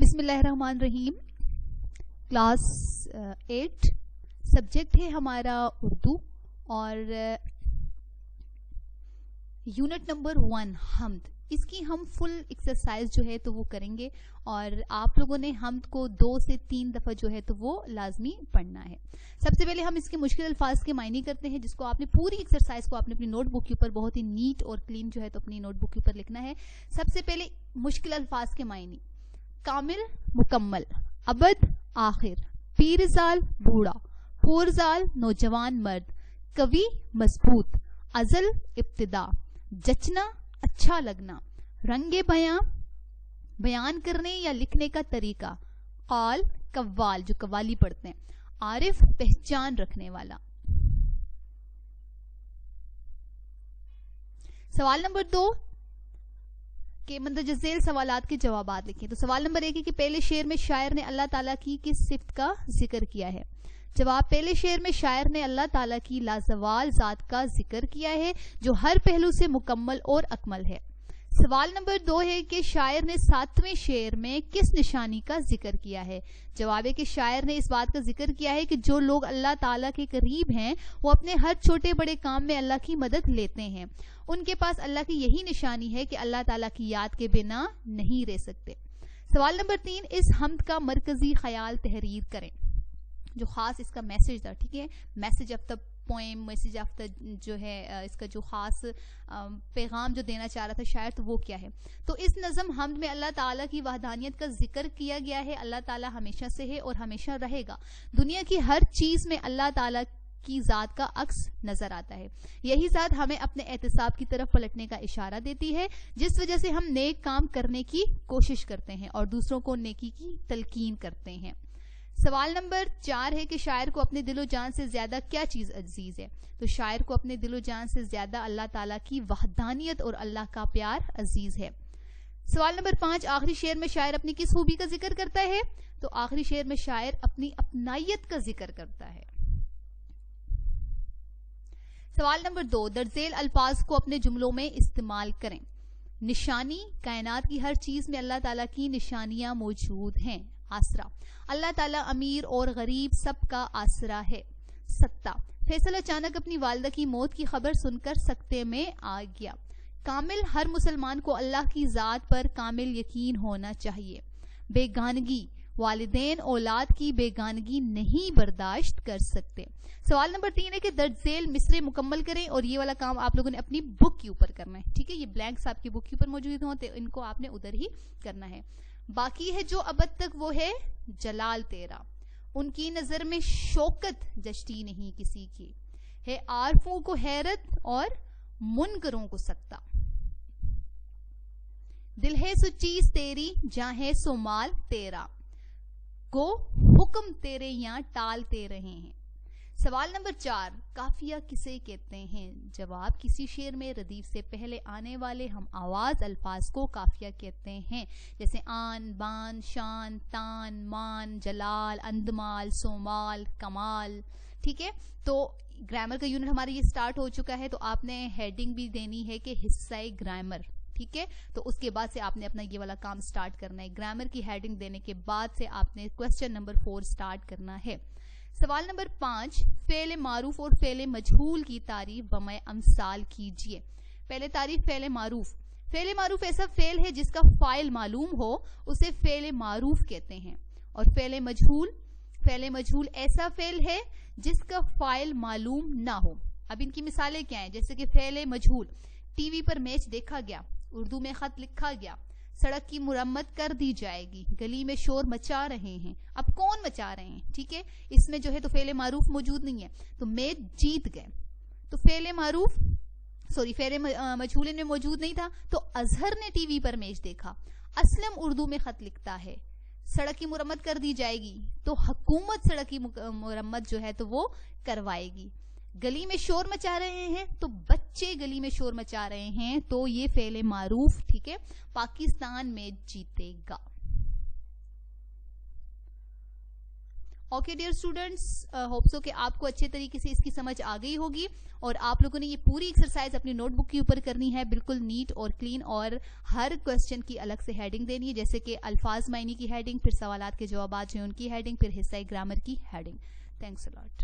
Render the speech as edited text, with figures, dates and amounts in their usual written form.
بسم اللہ الرحمن الرحیم. کلاس 8 سبجیکٹ ہے ہمارا اردو اور یونٹ نمبر 1 حمد. اس کی ہم فل ایکسرسائز جو ہے تو وہ کریں گے اور آپ لوگوں نے حمد کو 2 سے 3 دفعہ جو ہے تو وہ لازمی پڑھنا ہے. سب سے پہلے ہم اس کے مشکل الفاظ کے معنی کرتے ہیں جس کو آپ نے پوری ایکسرسائز کو آپ نے اپنی نوٹ بک کے اوپر بہت ہی نیٹ اور کلین جو ہے تو اپنی نوٹ بک کے اوپر لکھنا ہے. سب سے پہلے مشکل الفاظ کے معنی: کامل مکمل، ابد آخر، پیرزال بوڑھا، پورزال نوجوان مرد، قوی مضبوط، ازل ابتدا، جچنا اچھا لگنا، رنگ بیاں بیان کرنے یا لکھنے کا طریقہ، قال قوال جو قوالی پڑھتے ہیں، عارف پہچان رکھنے والا. سوال نمبر 2 کے مندرجہ ذیل سوالات کے جوابات لکھیں. تو سوال نمبر 1 ہے کہ پہلے شعر میں شاعر نے اللہ تعالیٰ کی کس صفت کا ذکر کیا ہے؟ جواب: پہلے شعر میں شاعر نے اللہ تعالیٰ کی لازوال ذات کا ذکر کیا ہے جو ہر پہلو سے مکمل اور اکمل ہے. سوال نمبر 2 ہے کہ شاعر نے 7ویں شعر میں کس نشانی کا ذکر کیا ہے؟ جواب ہے کہ شاعر نے اس بات کا ذکر کیا ہے کہ جو لوگ اللہ تعالیٰ کے قریب ہیں وہ اپنے ہر چھوٹے بڑے کام میں اللہ کی مدد لیتے ہیں. ان کے پاس اللہ کی یہی نشانی ہے کہ اللہ تعالیٰ کی یاد کے بنا نہیں رہ سکتے. سوال نمبر 3: اس حمد کا مرکزی خیال تحریر کریں. جو خاص اس کا میسج تھا، ٹھیک ہے، message of the poem, message of the جو ہے اس کا جو خاص پیغام جو دینا چاہ رہا تھا شاعر، تو وہ کیا ہے؟ تو اس نظم حمد میں اللہ تعالیٰ کی وحدانیت کا ذکر کیا گیا ہے. اللہ تعالیٰ ہمیشہ سے ہے اور ہمیشہ رہے گا. دنیا کی ہر چیز میں اللہ تعالیٰ کی ذات کا عکس نظر آتا ہے. یہی ذات ہمیں اپنے احتساب کی طرف پلٹنے کا اشارہ دیتی ہے جس وجہ سے ہم نیک کام کرنے کی کوشش کرتے ہیں اور دوسروں کو نیکی کی تلقین کرتے ہیں. سوال نمبر 4 ہے کہ شاعر کو اپنے دل و جان سے زیادہ کیا چیز عزیز ہے؟ تو شاعر کو اپنے دل و جان سے زیادہ اللہ تعالیٰ کی وحدانیت اور اللہ کا پیار عزیز ہے. سوال نمبر 5: آخری شعر میں شاعر اپنی کس خوبی کا ذکر کرتا ہے؟ تو آخری شعر میں شاعر اپنی اپنائیت کا ذکر کرتا ہے. سوال نمبر 2: درج ذیل الفاظ کو اپنے جملوں میں استعمال کریں. نشانی: کائنات کی ہر چیز میں اللہ تعالیٰ کی نشانیاں موجود ہیں. آسرا: اللہ تعالیٰ امیر اور غریب سب کا آسرا ہے. ستا: فیصل اچانک اپنی والدہ کی موت کی خبر سن کر سکتے میں آ گیا. کامل: ہر مسلمان کو اللہ کی ذات پر کامل یقین ہونا چاہیے. بیگانگی: والدین اولاد کی بیگانگی نہیں برداشت کر سکتے. سوال نمبر 3 ہے کہ درج ذیل مصرے مکمل کریں اور یہ والا کام آپ لوگوں نے اپنی بک کے اوپر کرنا ہے. ٹھیک ہے، یہ بلینکس آپ کی بک کے اوپر موجود ہوں تو ان کو آپ نے ادھر ہی کرنا ہے. باقی ہے جو ابد تک وہ ہے جلال تیرا، ان کی نظر میں شوکت جشتی نہیں کسی کی، ہے عارفوں کو حیرت اور منکروں کو سکتا. دل ہے سو چیز تیری جاں ہے سو مال تیرا، گو حکم تیرے یہاں ٹالتے رہے ہیں. سوال نمبر 4: قافیہ کسے کہتے ہیں؟ جواب: کسی شعر میں ردیف سے پہلے آنے والے ہم آواز الفاظ کو قافیہ کہتے ہیں، جیسے آن، بان، شان، تان، مان، جلال، اندمال، سومال، کمال. ٹھیک ہے، تو گرامر کا یونٹ ہمارا یہ سٹارٹ ہو چکا ہے تو آپ نے ہیڈنگ بھی دینی ہے کہ حصہ گرامر. ٹھیک ہے، تو اس کے بعد سے آپ نے اپنا یہ والا کام سٹارٹ کرنا ہے. گرامر کی ہیڈنگ دینے کے بعد سے آپ نے کوسچن نمبر 4 سٹارٹ کرنا ہے. سوال نمبر 5: فعل معروف اور فعل مجہول کی تعریف بمع امثال کیجیے. پہلے تعریف فعل معروف. فعل معروف ایسا فعل ہے جس کا فاعل معلوم ہو اسے فعل معروف کہتے ہیں. اور فعل مجہول ایسا فعل ہے جس کا فاعل معلوم نہ ہو. اب ان کی مثالیں کیا ہیں؟ جیسے کہ فعل مجہول: ٹی وی پر میچ دیکھا گیا، اردو میں خط لکھا گیا، سڑک کی مرمت کر دی جائے گی، گلی میں شور مچا رہے ہیں. اب کون مچا رہے ہیں؟ ٹھیک ہے، اس میں جو ہے تو فعل معروف موجود نہیں ہے تو میچ جیت گئے. تو فعل مجہول میں موجود نہیں تھا تو اظہر نے ٹی وی پر میچ دیکھا. اسلم اردو میں خط لکھتا ہے. سڑک کی مرمت کر دی جائے گی تو حکومت سڑک کی مرمت جو ہے تو وہ کروائے گی. گلی میں شور مچا رہے ہیں تو بچے گلی میں شور مچا رہے ہیں تو یہ فعل معروف. ٹھیک ہے، پاکستان میں جیتے گا. Okay dear students, hope so کہ آپ کو اچھے طریقے سے اس کی سمجھ آ گئی ہوگی، اور آپ لوگوں نے یہ پوری ایکسرسائز اپنی نوٹ بک کے اوپر کرنی ہے، بالکل نیٹ اور کلین، اور ہر کوسچن کی الگ سے ہیڈنگ دینی ہے، جیسے کہ الفاظ معنی کی ہیڈنگ، پھر سوالات کے جوابات جو ہیں ان کی ہیڈنگ، پھر حصہ گرامر کی ہیڈنگ. تھینکس اے لاٹ.